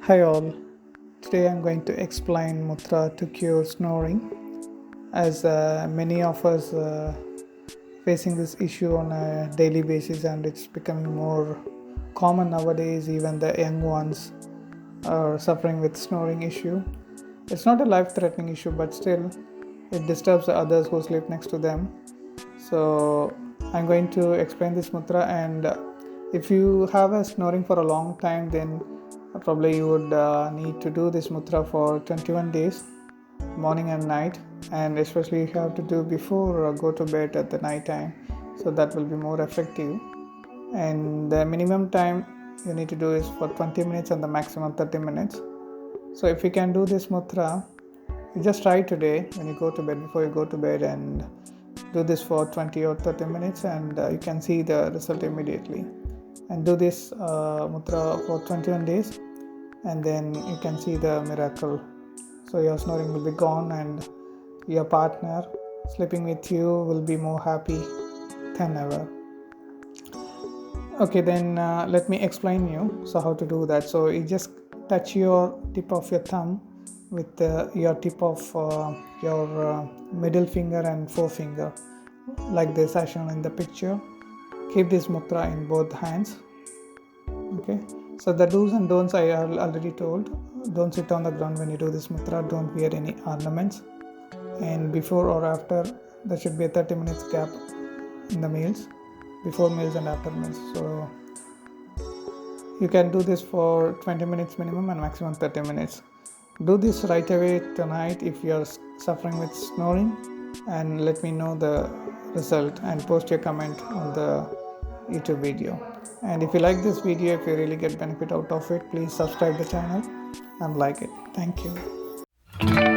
Hi all. Today I'm going to explain Mudra to cure snoring, as many of us facing this issue on a daily basis, and it's becoming more common nowadays. Even the young ones are suffering with snoring issue. It's not a life-threatening issue, but still it disturbs the others who sleep next to them. So I'm going to explain this mudra, and if you have a snoring for a long time, then probably you would need to do this mudra for 21 days, morning and night, and especially you have to do before go to bed at the night time, so that will be more effective. And the minimum time you need to do is for 20 minutes and the maximum 30 minutes. So if you can do this mudra, you just try today when you go to bed, before you go to bed, and do this for 20 or 30 minutes, and you can see the result immediately. And do this mudra for 21 days, and then you can see the miracle. So your snoring will be gone, and your partner sleeping with you will be more happy than ever. Okay, then let me explain you so how to do that. So you just touch your tip of your thumb with your tip of your middle finger and forefinger, like this as shown in the picture. Keep this mudra in both hands. Okay, so the do's and don'ts I already told. Don't sit on the ground when you do this mudra. Don't wear any ornaments, and before or after there should be a 30 minutes gap in the meals, before meals and after meals. So you can do this for 20 minutes minimum and maximum 30 minutes. Do this right away tonight if you are suffering with snoring, and let me know the result and post your comment on the YouTube video. And if you like this video, if you really get benefit out of it, please subscribe the channel and like it. Thank you.